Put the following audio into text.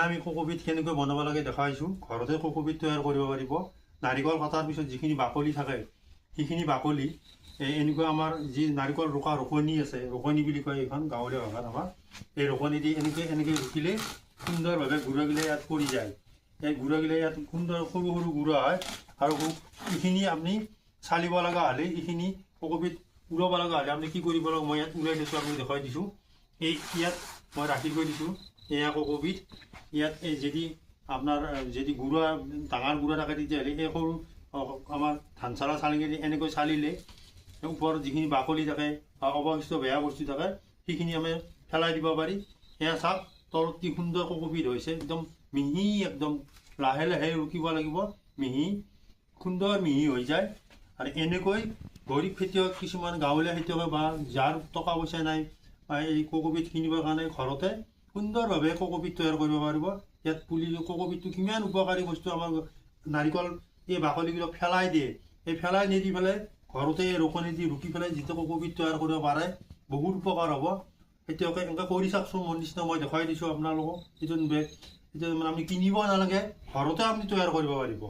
আমি কোকোপিট কেনেকৈ বনাব লাগে দেখাইছোঁ। ঘৰতে কোকোপিট তৈয়াৰ কৰিব পাৰিব। নাৰিকল কটাৰ পিছত যিখিনি বাকলি থাকে সেইখিনি বাকলি এনেকুৱা আমাৰ যি নাৰিকল ৰুকা ৰুকনি আছে, ৰুকনি বুলি কয় এইখন গাঁৱলীয়া ভাষাত আমাৰ, এই ৰুকনি দি এনেকৈ ৰুকিলে সুন্দৰভাৱে গুড়াগিলা ইয়াত পৰি যায়। এই গুড়াগিলা ইয়াত সুন্দৰ সৰু সৰু গুড়া হয় আৰু এইখিনি আপুনি চালিব লগা হ'লে এইখিনি কোকোপিট উলাব লগা হ'লে আপুনি কি কৰিব লাগিব, মই ইয়াত উলাই দিছোঁ, আপুনি দেখাই দিছোঁ। ইয়াত মই ৰাখি থৈ দিছোঁ এয়া কোকোপিট। ইয়াত যদি আপোনাৰ যদি গুড়া ডাঙৰ গুড়া থাকে তেতিয়াহ'লে এই সৰু আমাৰ ধান চালা চালিকেদি এনেকৈ চালিলে ওপৰত যিখিনি বাকলি থাকে বা অৱশিষ্ট বেয়া বস্তু থাকে সেইখিনি আমি পেলাই দিব পাৰি। এয়া চাওক তলত কি সুন্দৰ কোকোপিট হৈছে, একদম মিহি, একদম লাহে লাহে ৰুকিব লাগিব, মিহি সুন্দৰ মিহি হৈ যায়। আৰু এনেকৈ গৰীব খেতিয়ক কিছুমান গাঁৱলীয়া খেতিয়কে বা যাৰ টকা পইচা নাই এই কোকোপিট কিনিবৰ কাৰণে ঘৰতে সুন্দৰভাৱে কোকোপিট তৈয়াৰ কৰিব পাৰিব। ইয়াত পুলি কোকোপিটটো কিমান উপকাৰী বস্তু, আমাৰ নাৰিকল এই বাকলিবিলাক পেলাই দিয়ে, এই পেলাই নিদি পেলাই ঘৰতে ৰুকনি দি ৰুকি পেলাই যিটো কোকোপিট তৈয়াৰ কৰিব পাৰে বহুত উপকাৰ হ'ব। খেতিয়কে এনেকৈ কৰি চাওকচোন, মোৰ নিচিনা মই দেখাই দিছোঁ আপোনালোকক। এইটো মানে আপুনি কিনিব নালাগে, ঘৰতে আপুনি তৈয়াৰ কৰিব পাৰিব।